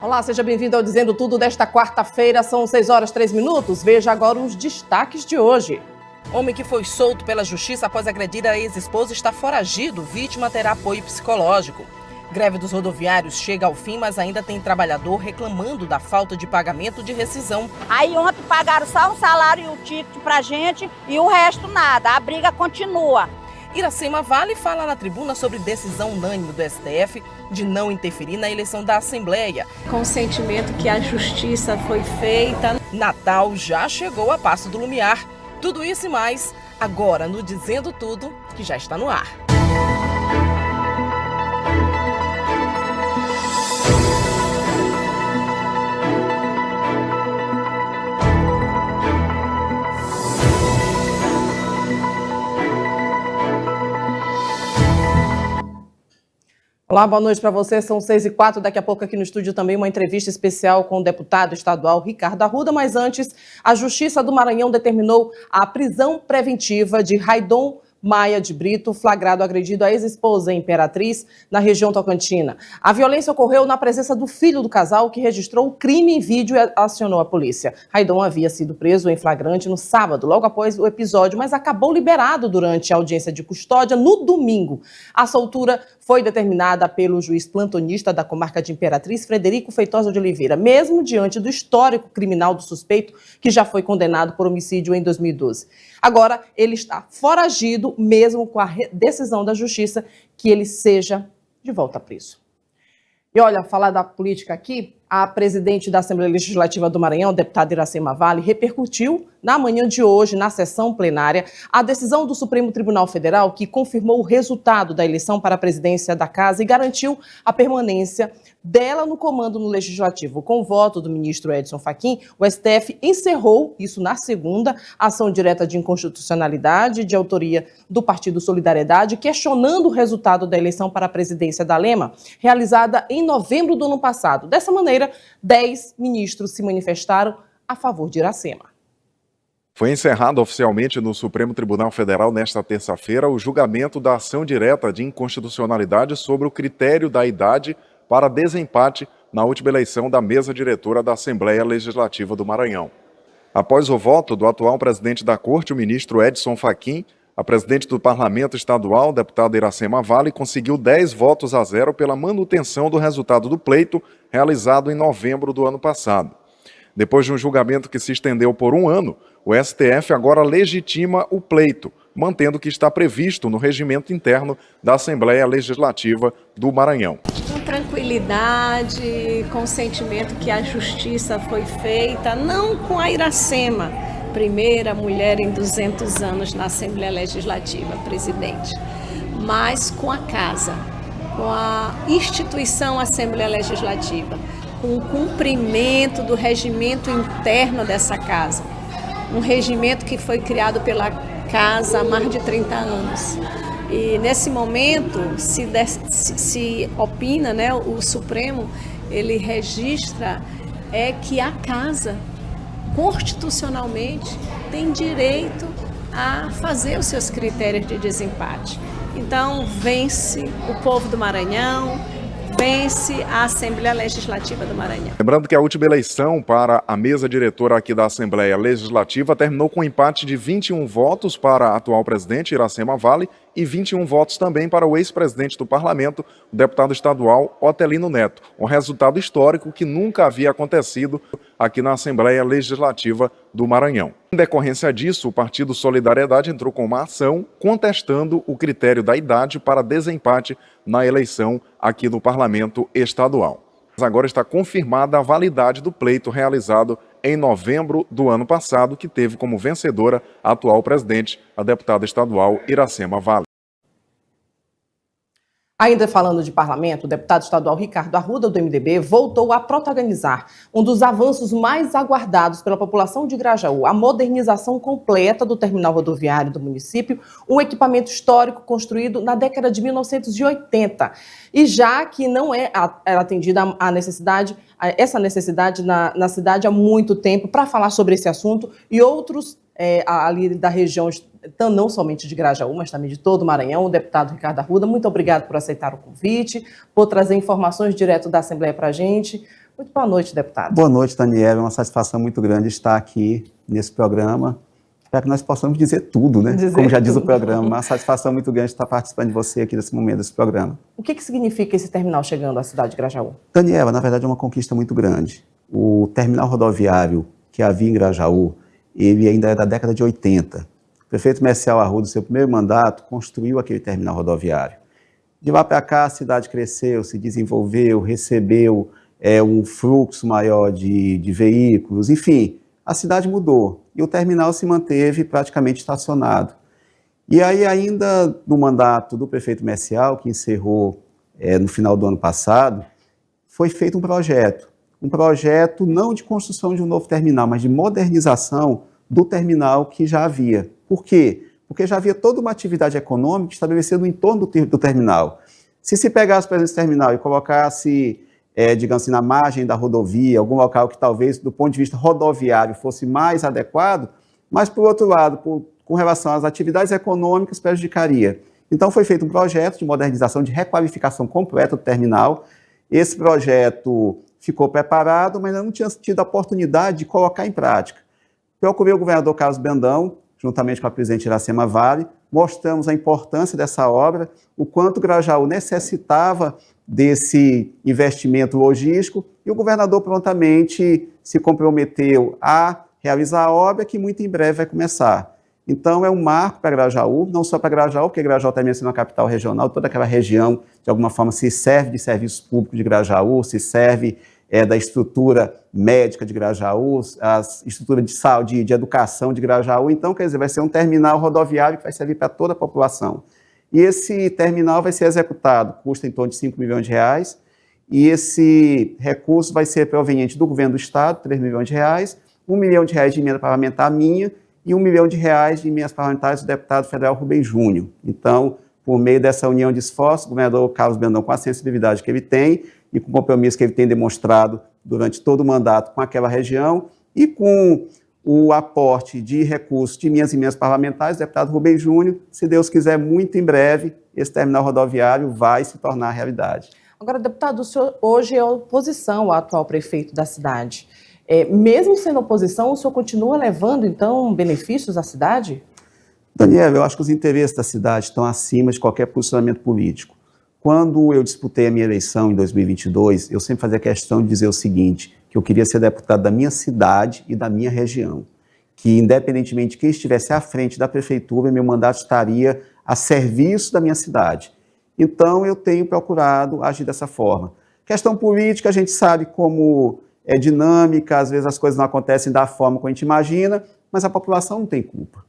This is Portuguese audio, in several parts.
Olá, seja bem-vindo ao Dizendo Tudo desta quarta-feira, são 6h03. Veja agora os destaques de hoje. Homem que foi solto pela justiça após agredir a ex-esposa está foragido, vítima terá apoio psicológico. Greve dos rodoviários chega ao fim, mas ainda tem trabalhador reclamando da falta de pagamento de rescisão. Aí ontem pagaram só um salário e o ticket pra gente e o resto nada, a briga continua. Iracema Vale fala na tribuna sobre decisão unânime do STF de não interferir na eleição da Assembleia. Com o sentimento que a justiça foi feita. Natal já chegou a Passo do Lumiar. Tudo isso e mais, agora no Dizendo Tudo, que já está no ar. Olá, boa noite para você. São 6h04. Daqui a pouco aqui no estúdio também uma entrevista especial com o deputado estadual Ricardo Arruda. Mas antes, a Justiça do Maranhão determinou a prisão preventiva de Raidon Maia de Brito, flagrado agredido a ex-esposa Imperatriz na região tocantina. A violência ocorreu na presença do filho do casal, que registrou o crime em vídeo e acionou a polícia. Raidon havia sido preso em flagrante no sábado, logo após o episódio, mas acabou liberado durante a audiência de custódia no domingo. A soltura foi determinada pelo juiz plantonista da comarca de Imperatriz, Frederico Feitosa de Oliveira, mesmo diante do histórico criminal do suspeito, que já foi condenado por homicídio em 2012. Agora, ele está foragido, mesmo com a decisão da justiça que ele seja de volta preso. E olha, falar da política aqui, a presidente da Assembleia Legislativa do Maranhão, deputada Iracema Vale, repercutiu na manhã de hoje, na sessão plenária, a decisão do Supremo Tribunal Federal que confirmou o resultado da eleição para a presidência da Casa e garantiu a permanência dela no comando no Legislativo. Com o voto do ministro Edson Fachin, o STF encerrou, isso na segunda, a ação direta de inconstitucionalidade de autoria do Partido Solidariedade, questionando o resultado da eleição para a presidência da Lema, realizada em novembro do ano passado. Dessa maneira, 10 ministros se manifestaram a favor de Iracema. Foi encerrado oficialmente no Supremo Tribunal Federal nesta terça-feira o julgamento da ação direta de inconstitucionalidade sobre o critério da idade para desempate na última eleição da mesa diretora da Assembleia Legislativa do Maranhão. Após o voto do atual presidente da Corte, o ministro Edson Fachin, a presidente do Parlamento Estadual, deputada Iracema Vale, conseguiu 10 votos a 0 pela manutenção do resultado do pleito realizado em novembro do ano passado. Depois de um julgamento que se estendeu por um ano, o STF agora legitima o pleito, mantendo o que está previsto no regimento interno da Assembleia Legislativa do Maranhão. Com tranquilidade, com o sentimento que a justiça foi feita, não com a Iracema, primeira mulher em 200 anos na Assembleia Legislativa, presidente, mas com a Casa, com a instituição Assembleia Legislativa, com o cumprimento do regimento interno dessa Casa, um regimento que foi criado pela Casa há mais de 30 anos. E nesse momento se opina, né, o Supremo, ele registra que a Casa, constitucionalmente, tem direito a fazer os seus critérios de desempate. Então, vence o povo do Maranhão, vence a Assembleia Legislativa do Maranhão. Lembrando que a última eleição para a mesa diretora aqui da Assembleia Legislativa terminou com um empate de 21 votos para a atual presidente, Iracema Vale, e 21 votos também para o ex-presidente do Parlamento, o deputado estadual Otelino Neto. Um resultado histórico que nunca havia acontecido aqui na Assembleia Legislativa do Maranhão. Em decorrência disso, o Partido Solidariedade entrou com uma ação contestando o critério da idade para desempate na eleição aqui no Parlamento Estadual. Mas agora está confirmada a validade do pleito realizado em novembro do ano passado, que teve como vencedora a atual presidente, a deputada estadual Iracema Vale. Ainda falando de parlamento, o deputado estadual Ricardo Arruda, do MDB, voltou a protagonizar um dos avanços mais aguardados pela população de Grajaú, a modernização completa do terminal rodoviário do município, um equipamento histórico construído na década de 1980. E já que não é atendida essa necessidade na cidade há muito tempo, para falar sobre esse assunto e outros ali da região, não somente de Grajaú, mas também de todo o Maranhão, o deputado Ricardo Arruda. Muito obrigado por aceitar o convite, por trazer informações direto da Assembleia para a gente. Muito boa noite, deputado. Boa noite, Daniela. É uma satisfação muito grande estar aqui nesse programa, para que nós possamos dizer tudo, né? Como já diz o programa. Uma satisfação muito grande estar participando de você aqui nesse momento desse programa. O que significa esse terminal chegando à cidade de Grajaú? Daniela, na verdade é uma conquista muito grande. O terminal rodoviário que havia em Grajaú, ele ainda é da década de 80. O prefeito Messiel Arruda, no seu primeiro mandato, construiu aquele terminal rodoviário. De lá para cá, a cidade cresceu, se desenvolveu, recebeu um fluxo maior de veículos, enfim, a cidade mudou e o terminal se manteve praticamente estacionado. E aí, ainda no mandato do prefeito Messiel, que encerrou no final do ano passado, foi feito um projeto não de construção de um novo terminal, mas de modernização do terminal que já havia. Por quê? Porque já havia toda uma atividade econômica estabelecida no entorno do terminal. Se pegasse, por exemplo, esse terminal e colocasse, digamos assim, na margem da rodovia, algum local que talvez, do ponto de vista rodoviário, fosse mais adequado, mas, por outro lado, com relação às atividades econômicas, prejudicaria. Então, foi feito um projeto de modernização, de requalificação completa do terminal. Esse projeto ficou preparado, mas ainda não tinha tido a oportunidade de colocar em prática. Procurei o governador Carlos Brandão, juntamente com a presidente Iracema Vale, mostramos a importância dessa obra, o quanto Grajaú necessitava desse investimento logístico, e o governador prontamente se comprometeu a realizar a obra, que muito em breve vai começar. Então, é um marco para Grajaú, não só para Grajaú, porque Grajaú também é uma capital regional, toda aquela região, de alguma forma, se serve de serviços públicos de Grajaú, se serve da estrutura médica de Grajaú, a estrutura de saúde, de educação de Grajaú. Então, quer dizer, vai ser um terminal rodoviário que vai servir para toda a população. E esse terminal vai ser executado, custa em torno de 5 milhões de reais, e esse recurso vai ser proveniente do governo do Estado, 3 milhões de reais, 1 milhão de reais de emenda parlamentar minha, e 1 milhão de reais de emendas parlamentares do deputado federal Rubem Júnior. Então, por meio dessa união de esforços, o governador Carlos Brandão, com a sensibilidade que ele tem e com o compromisso que ele tem demonstrado durante todo o mandato com aquela região e com o aporte de recursos de minhas emendas parlamentares, o deputado Rubem Júnior, se Deus quiser, muito em breve, esse terminal rodoviário vai se tornar realidade. Agora, deputado, o senhor hoje é oposição ao atual prefeito da cidade. Mesmo sendo oposição, o senhor continua levando, então, benefícios à cidade? Daniel, eu acho que os interesses da cidade estão acima de qualquer posicionamento político. Quando eu disputei a minha eleição em 2022, eu sempre fazia questão de dizer o seguinte, que eu queria ser deputado da minha cidade e da minha região, que independentemente de quem estivesse à frente da prefeitura, meu mandato estaria a serviço da minha cidade. Então, eu tenho procurado agir dessa forma. Questão política, a gente sabe como é dinâmica, às vezes as coisas não acontecem da forma como a gente imagina, mas a população não tem culpa.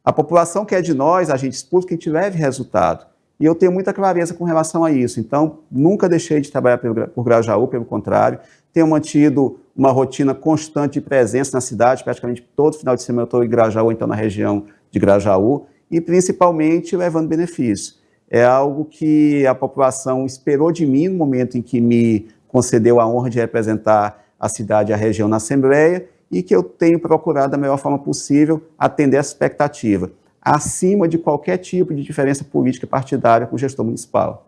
A população quer de nós, agentes públicos, que a gente leve resultado. E eu tenho muita clareza com relação a isso. Então, nunca deixei de trabalhar por Grajaú, pelo contrário. Tenho mantido uma rotina constante de presença na cidade, praticamente todo final de semana eu estou em Grajaú, então na região de Grajaú, e principalmente levando benefício. É algo que a população esperou de mim no momento em que me concedeu a honra de representar a cidade e a região na Assembleia, e que eu tenho procurado da melhor forma possível atender essa expectativa, acima de qualquer tipo de diferença política e partidária com o gestor municipal.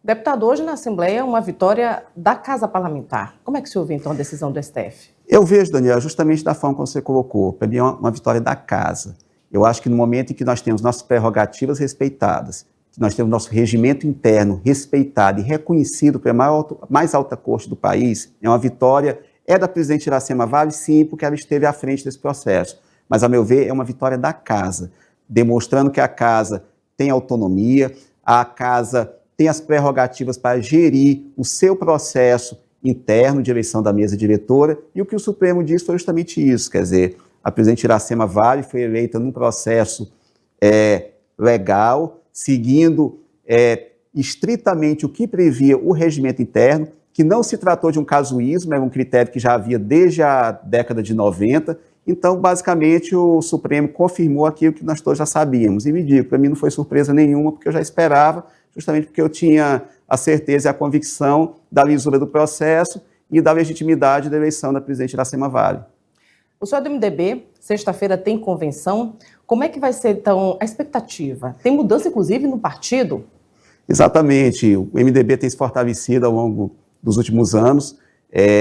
Deputado, hoje na Assembleia é uma vitória da Casa Parlamentar. Como é que o senhor vê, então, a decisão do STF? Eu vejo, Daniel, justamente da forma como você colocou. Para mim é uma vitória da Casa. Eu acho que no momento em que nós temos nossas prerrogativas respeitadas, que nós temos nosso regimento interno respeitado e reconhecido pela mais alta corte do país, é uma vitória, da presidente Iracema Vale, sim, porque ela esteve à frente desse processo. Mas, a meu ver, é uma vitória da Casa, demonstrando que a Casa tem autonomia, a Casa tem as prerrogativas para gerir o seu processo interno de eleição da mesa diretora, e o que o Supremo disse foi justamente isso, quer dizer, a presidente Iracema Vale foi eleita num processo legal, seguindo estritamente o que previa o regimento interno, que não se tratou de um casuísmo, era um critério que já havia desde a década de 90, então, basicamente, o Supremo confirmou aquilo que nós todos já sabíamos. E me digo, para mim não foi surpresa nenhuma, porque eu já esperava, justamente porque eu tinha a certeza e a convicção da lisura do processo e da legitimidade da eleição da presidente Iracema Vale. O senhor do MDB, sexta-feira tem convenção. Como é que vai ser, então, a expectativa? Tem mudança, inclusive, no partido? Exatamente. O MDB tem se fortalecido ao longo dos últimos anos.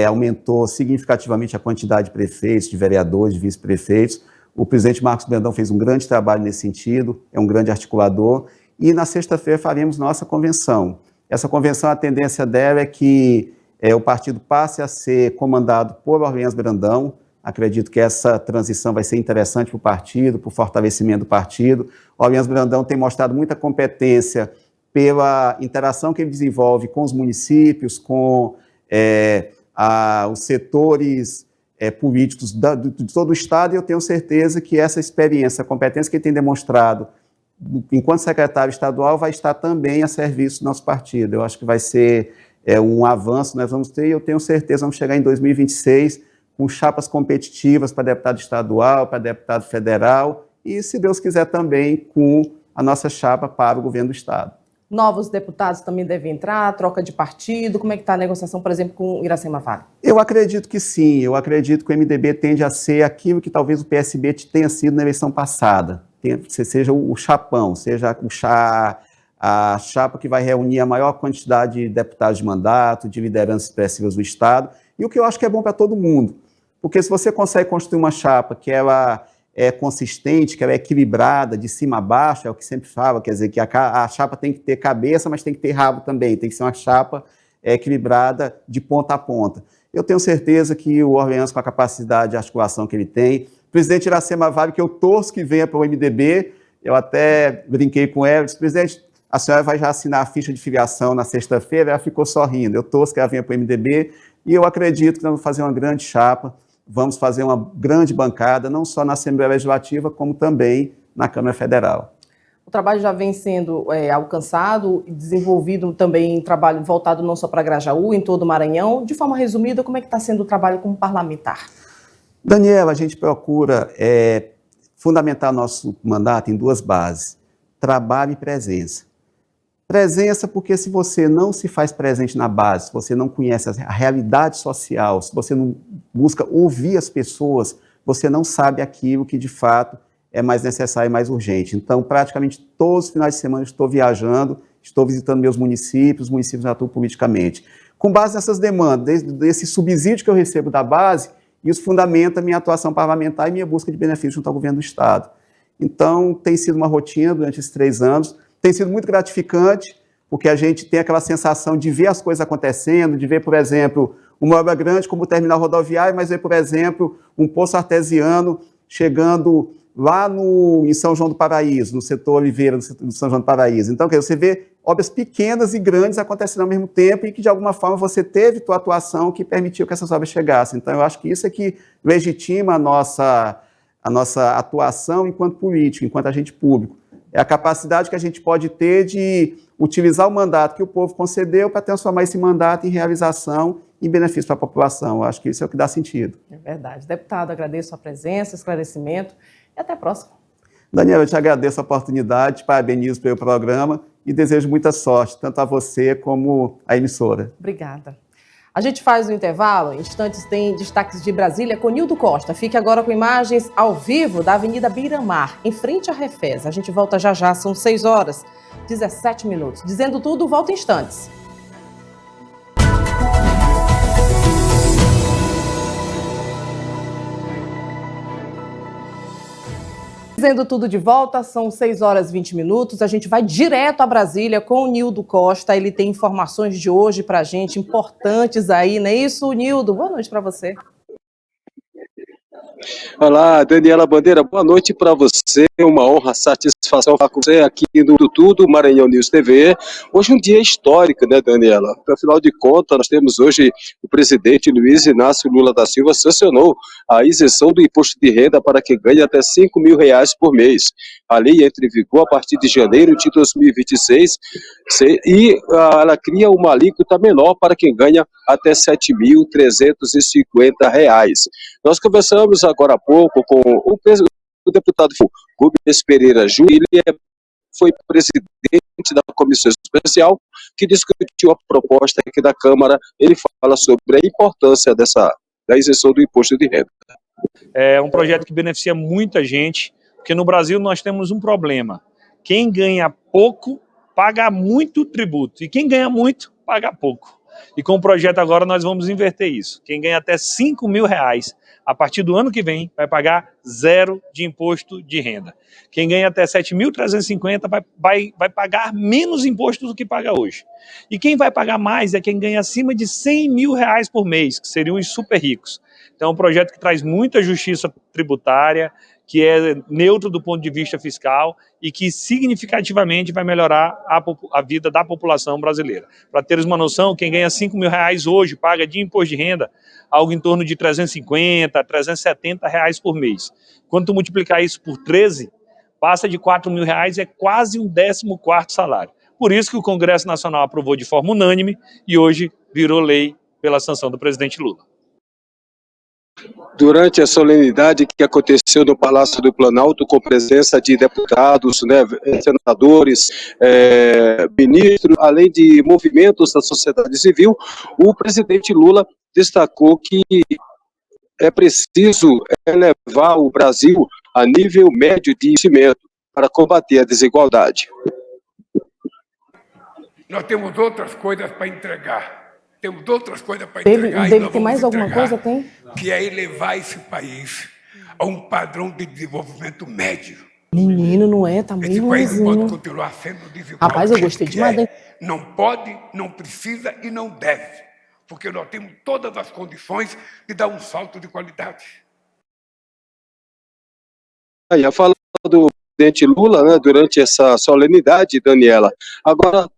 aumentou significativamente a quantidade de prefeitos, de vereadores, de vice-prefeitos. O presidente Marcos Brandão fez um grande trabalho nesse sentido, é um grande articulador, e na sexta-feira faremos nossa convenção. Essa convenção, a tendência dela é que o partido passe a ser comandado por Orleans Brandão. Acredito que essa transição vai ser interessante para o partido, para o fortalecimento do partido. Orleans Brandão tem mostrado muita competência pela interação que ele desenvolve com os municípios, com os setores políticos de todo o Estado, e eu tenho certeza que essa experiência, a competência que ele tem demonstrado enquanto secretário estadual vai estar também a serviço do nosso partido. Eu acho que vai ser um avanço que nós vamos ter, e eu tenho certeza que vamos chegar em 2026 com chapas competitivas para deputado estadual, para deputado federal, e, se Deus quiser, também com a nossa chapa para o governo do Estado. Novos deputados também devem entrar, troca de partido, como é que está a negociação, por exemplo, com Iracema Vale? Eu acredito que sim, eu acredito que o MDB tende a ser aquilo que talvez o PSB tenha sido na eleição passada, seja o chapão, seja a chapa que vai reunir a maior quantidade de deputados de mandato, de lideranças expressivas do Estado, e o que eu acho que é bom para todo mundo, porque se você consegue construir uma chapa que ela é consistente, que ela é equilibrada, de cima a baixo, é o que sempre fala, quer dizer, que a chapa tem que ter cabeça, mas tem que ter rabo também, tem que ser uma chapa equilibrada de ponta a ponta. Eu tenho certeza que o Orleans, com a capacidade de articulação que ele tem, o presidente Iracema Vale, que eu torço que venha para o MDB, eu até brinquei com ela, disse, presidente, a senhora vai já assinar a ficha de filiação na sexta-feira, ela ficou sorrindo, eu torço que ela venha para o MDB, e eu acredito que nós vamos fazer uma grande chapa, vamos fazer uma grande bancada, não só na Assembleia Legislativa, como também na Câmara Federal. O trabalho já vem sendo alcançado e desenvolvido também, trabalho voltado não só para Grajaú, em todo o Maranhão. De forma resumida, como é que está sendo o trabalho como parlamentar? Daniela, a gente procura fundamentar nosso mandato em duas bases, trabalho e presença. Presença porque se você não se faz presente na base, se você não conhece a realidade social, se você não busca ouvir as pessoas, você não sabe aquilo que de fato é mais necessário e mais urgente. Então, praticamente todos os finais de semana estou viajando, estou visitando meus municípios, os municípios atuam politicamente. Com base nessas demandas, desse subsídio que eu recebo da base, isso fundamenta minha atuação parlamentar e minha busca de benefícios junto ao governo do Estado. Então, tem sido uma rotina durante esses 3 anos, tem sido muito gratificante, porque a gente tem aquela sensação de ver as coisas acontecendo, de ver, por exemplo, uma obra grande como o terminal rodoviário, mas ver, por exemplo, um poço artesiano chegando lá em São João do Paraíso, no setor Oliveira do São João do Paraíso. Então, você vê obras pequenas e grandes acontecendo ao mesmo tempo e que, de alguma forma, você teve tua atuação que permitiu que essas obras chegassem. Então, eu acho que isso é que legitima a nossa atuação enquanto político, enquanto agente público. É a capacidade que a gente pode ter de utilizar o mandato que o povo concedeu para transformar esse mandato em realização e benefício para a população. Eu acho que isso é o que dá sentido. É verdade. Deputado, agradeço a presença, esclarecimento e até a próxima. Daniel, eu te agradeço a oportunidade, parabenizo pelo programa e desejo muita sorte, tanto a você como a emissora. Obrigada. A gente faz o intervalo, em instantes tem destaques de Brasília com Nildo Costa. Fique agora com imagens ao vivo da Avenida Beira-Mar, em frente à Refez. A gente volta já já, são 6h17. Dizendo tudo, volta em instantes. Dizendo tudo de volta, são 6h20. A gente vai direto a Brasília com o Nildo Costa. Ele tem informações de hoje para a gente, importantes aí, não é isso, Nildo? Boa noite para você. Olá, Daniela Bandeira, boa noite para você, uma honra, satisfação falar com você aqui no Tudo Maranhão News TV. Hoje um dia histórico, né, Daniela? Afinal de contas, nós temos hoje o presidente Luiz Inácio Lula da Silva sancionou a isenção do imposto de renda para quem ganha até R$5.000 por mês. A lei entra em vigor a partir de janeiro de 2026 e ela cria uma alíquota menor para quem ganha até R$7.350. Nós conversamos agora há pouco com o deputado Rubens Pereira Júnior, ele foi presidente da comissão especial que discutiu a proposta aqui da Câmara. Ele fala sobre a importância da isenção do imposto de renda. É um projeto que beneficia muita gente, porque no Brasil nós temos um problema. Quem ganha pouco paga muito tributo e quem ganha muito paga pouco. E com o projeto agora nós vamos inverter isso. Quem ganha até R$ 5.000, a partir do ano que vem, vai pagar 0 de imposto de renda. Quem ganha até 7.350 vai pagar menos imposto do que paga hoje. E quem vai pagar mais é quem ganha acima de R$ 100.000 por mês, que seriam os super ricos. Então é um projeto que traz muita justiça tributária, que é neutro do ponto de vista fiscal e que significativamente vai melhorar a vida da população brasileira. Para teres uma noção, quem ganha R$ 5.000 hoje paga de imposto de renda algo em torno de R$ 350, R$ 370 por mês. Quando tu multiplicar isso por 13, passa de R$ 4.000, é quase um 14º salário. Por isso que o Congresso Nacional aprovou de forma unânime e hoje virou lei pela sanção do presidente Lula. Durante a solenidade que aconteceu no Palácio do Planalto, com presença de deputados, né, senadores, ministros, além de movimentos da sociedade civil, o presidente Lula destacou que é preciso elevar o Brasil a nível médio de investimento para combater a desigualdade. Nós temos outras coisas para entregar. Temos outras coisas para Dele entregar. E nós tem mais vamos alguma coisa? Tem? que é elevar esse país a um padrão de desenvolvimento médio. Menino, não é? Tá Esse meio país não pode ruimzinho. continuar sendo desigual. Rapaz, eu gostei demais, hein? Não pode, não precisa e não deve, porque nós temos todas as condições de dar um salto de qualidade. Aí, a fala do presidente Lula, né, durante essa solenidade, Daniela, agora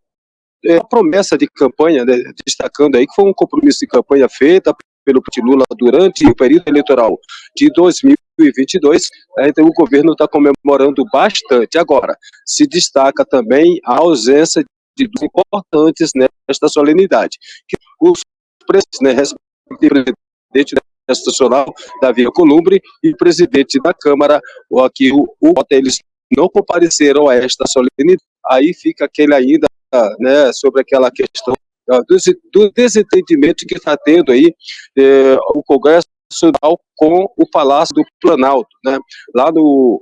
a promessa de campanha, né, destacando aí que foi um compromisso de campanha feita pelo presidente Lula durante o período eleitoral de 2022, então o governo está comemorando bastante. Agora, se destaca também a ausência de dois importantes nesta solenidade, que os presidentes, né, presidente Nacional, Davi Alcolumbre, e o presidente da Câmara, aqui o Mota, eles não compareceram a esta solenidade. Aí fica aquele ainda, né, sobre aquela questão do desentendimento que está tendo aí o Congresso Nacional com o Palácio do Planalto, né? Lá no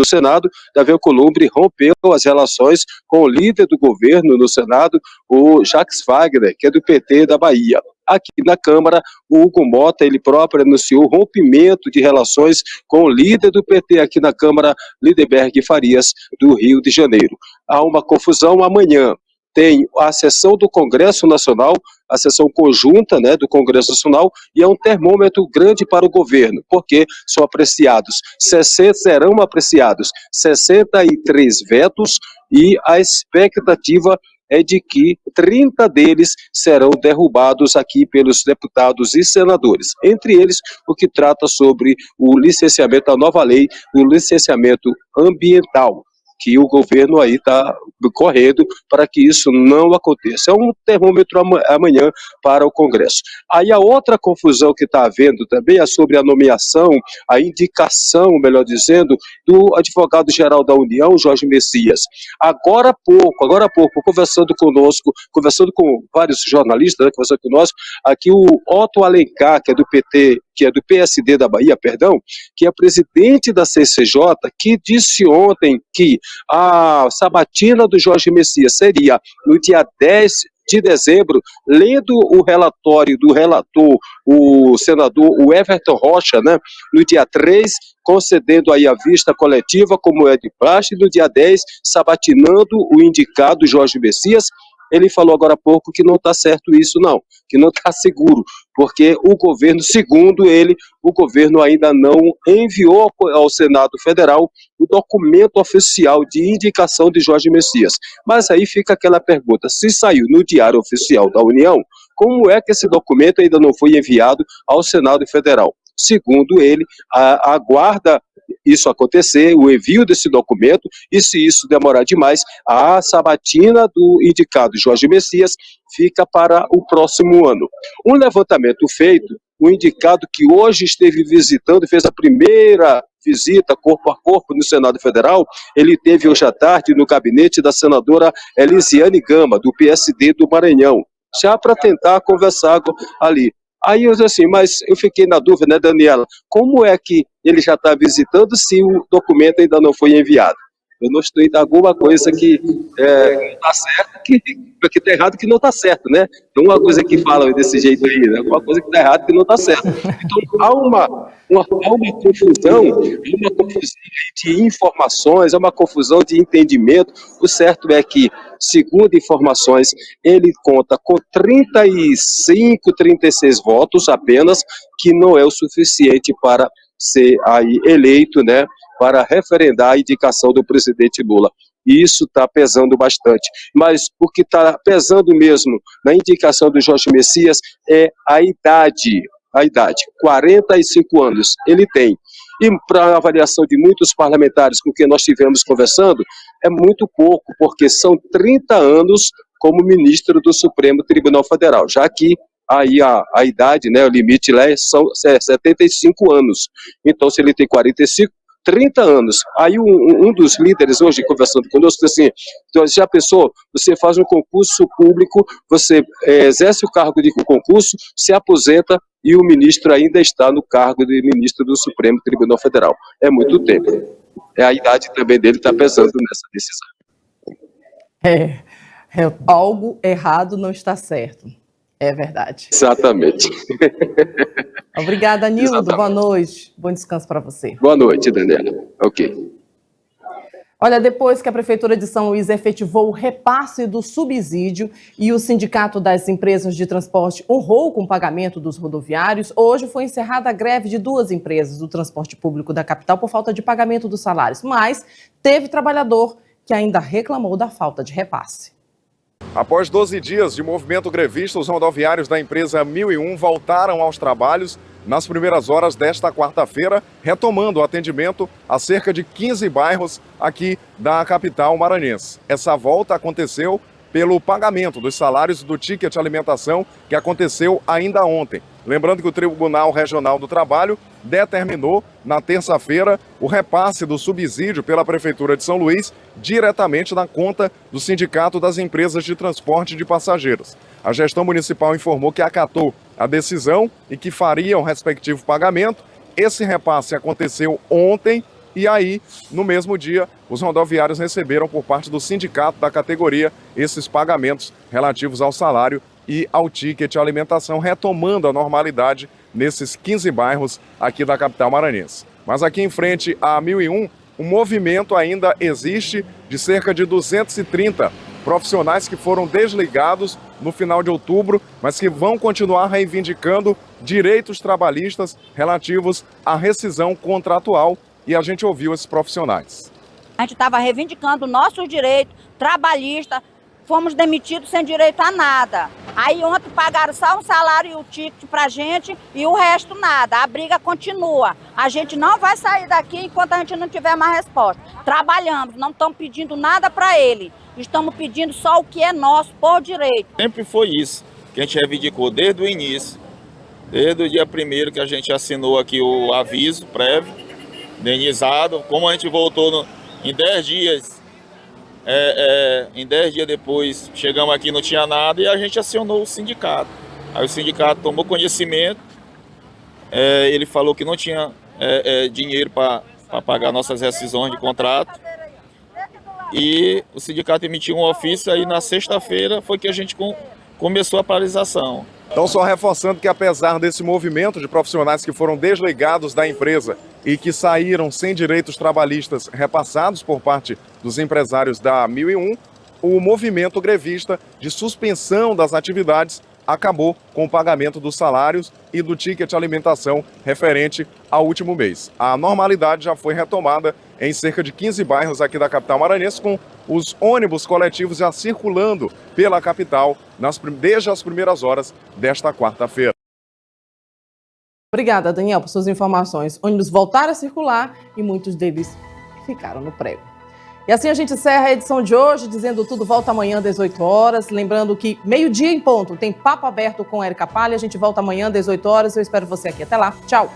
Senado, Davi Alcolumbre rompeu as relações com o líder do governo no Senado, o Jacques Wagner, que é do PT da Bahia. Aqui na Câmara, o Hugo Mota, ele próprio anunciou rompimento de relações com o líder do PT aqui na Câmara, Lindenberg Farias, do Rio de Janeiro. Há uma confusão amanhã. Tem a sessão do Congresso Nacional, a sessão conjunta, né, do Congresso Nacional, e é um termômetro grande para o governo, porque serão apreciados 63 vetos, e a expectativa é de que 30 deles serão derrubados aqui pelos deputados e senadores. Entre eles, o que trata sobre o licenciamento, a nova lei do licenciamento ambiental, que o governo aí está correndo para que isso não aconteça. É um termômetro amanhã para o Congresso. Aí a outra confusão que está havendo também é sobre a nomeação, a indicação, melhor dizendo, do advogado-geral da União, Jorge Messias. Agora há pouco, conversando conosco, conversando com vários jornalistas, né, conversando conosco, aqui o Otto Alencar, que é do PT, que é do PSD da Bahia, que é presidente da CCJ, que disse ontem que a sabatina do Jorge Messias seria no dia 10 de dezembro, lendo o relatório do relator, o senador o Everton Rocha, né, no dia 3, concedendo aí a vista coletiva, como é de praxe, no dia 10, sabatinando o indicado Jorge Messias. Ele falou agora há pouco que não está certo isso não, que não está seguro, porque o governo, segundo ele, o governo ainda não enviou ao Senado Federal o documento oficial de indicação de Jorge Messias. Mas aí fica aquela pergunta, se saiu no Diário Oficial da União, como é que esse documento ainda não foi enviado ao Senado Federal? Segundo ele, aguarda isso acontecer, o envio desse documento, e se isso demorar demais, a sabatina do indicado Jorge Messias fica para o próximo ano. Um levantamento feito, o indicado que hoje esteve visitando, fez a primeira visita corpo a corpo no Senado Federal, ele teve hoje à tarde no gabinete da senadora Elisiane Gama, do PSD do Maranhão, já para tentar conversar ali. Aí eu disse assim, mas eu fiquei na dúvida, né, Daniela, como é que ele já está visitando se o documento ainda não foi enviado? Eu não estou indo alguma coisa que não está certa, que está errado, que não está certo, né? Então, uma coisa que falam desse jeito aí, né? Uma coisa que está errada, que não está certo. Então, há uma confusão de informações, há uma confusão de entendimento. O certo é que, segundo informações, ele conta com 35, 36 votos apenas, que não é o suficiente para ser aí eleito, né, para referendar a indicação do presidente Lula. E isso está pesando bastante. Mas o que está pesando mesmo na indicação do Jorge Messias é a idade. 45 anos ele tem. E para a avaliação de muitos parlamentares com quem nós estivemos conversando, é muito pouco, porque são 30 anos como ministro do Supremo Tribunal Federal, já que aí a idade, né, o limite lá são 75 anos. Então, se ele tem 45, 30 anos. Aí um dos líderes hoje conversando conosco disse assim, então, já pensou, você faz um concurso público, você exerce o cargo de concurso, se aposenta e o ministro ainda está no cargo de ministro do Supremo Tribunal Federal. É muito tempo. A idade também dele está pesando nessa decisão. Algo errado não está certo. É verdade. Exatamente. Obrigada, Nildo. Exatamente. Boa noite. Bom descanso para você. Boa noite, Daniela. Ok. Olha, depois que a Prefeitura de São Luís efetivou o repasse do subsídio e o Sindicato das Empresas de Transporte honrou com o pagamento dos rodoviários, hoje foi encerrada a greve de 2 empresas do transporte público da capital por falta de pagamento dos salários. Mas teve trabalhador que ainda reclamou da falta de repasse. Após 12 dias de movimento grevista, os rodoviários da empresa 1001 voltaram aos trabalhos nas primeiras horas desta quarta-feira, retomando o atendimento a cerca de 15 bairros aqui da capital maranhense. Essa volta aconteceu pelo pagamento dos salários do ticket alimentação, que aconteceu ainda ontem. Lembrando que o Tribunal Regional do Trabalho determinou, na terça-feira, o repasse do subsídio pela Prefeitura de São Luís diretamente na conta do Sindicato das Empresas de Transporte de Passageiros. A gestão municipal informou que acatou a decisão e que faria o respectivo pagamento. Esse repasse aconteceu ontem e aí, no mesmo dia, os rodoviários receberam por parte do sindicato da categoria esses pagamentos relativos ao salário e ao ticket alimentação, retomando a normalidade nesses 15 bairros aqui da capital maranhense. Mas aqui em frente à 1001, um movimento ainda existe de cerca de 230 profissionais que foram desligados no final de outubro, mas que vão continuar reivindicando direitos trabalhistas relativos à rescisão contratual, e a gente ouviu esses profissionais. A gente estava reivindicando nossos direitos trabalhistas, fomos demitidos sem direito a nada. Aí ontem pagaram só um salário e o ticket pra gente e o resto nada. A briga continua. A gente não vai sair daqui enquanto a gente não tiver mais resposta. Trabalhamos, não estamos pedindo nada para ele. Estamos pedindo só o que é nosso por direito. Sempre foi isso que a gente reivindicou desde o início. Desde o dia 1º que a gente assinou aqui o aviso prévio, indenizado. Como a gente voltou em 10 dias, em 10 dias depois, chegamos aqui, não tinha nada, e a gente acionou o sindicato. Aí o sindicato tomou conhecimento, ele falou que não tinha dinheiro para pagar nossas rescisões de contrato, e o sindicato emitiu um ofício, aí na sexta-feira foi que a gente começou a paralisação. Então, só reforçando que apesar desse movimento de profissionais que foram desligados da empresa e que saíram sem direitos trabalhistas repassados por parte dos empresários da 1001, o movimento grevista de suspensão das atividades acabou com o pagamento dos salários e do ticket alimentação referente ao último mês. A normalidade já foi retomada em cerca de 15 bairros aqui da capital maranhense, com os ônibus coletivos já circulando pela capital desde as primeiras horas desta quarta-feira. Obrigada, Daniel, por suas informações. Ônibus voltaram a circular e muitos deles ficaram no prego. E assim a gente encerra a edição de hoje, dizendo tudo volta amanhã às 18 horas. Lembrando que meio-dia em ponto tem Papo Aberto com Érica Palha. A gente volta amanhã às 18 horas. Eu espero você aqui. Até lá. Tchau.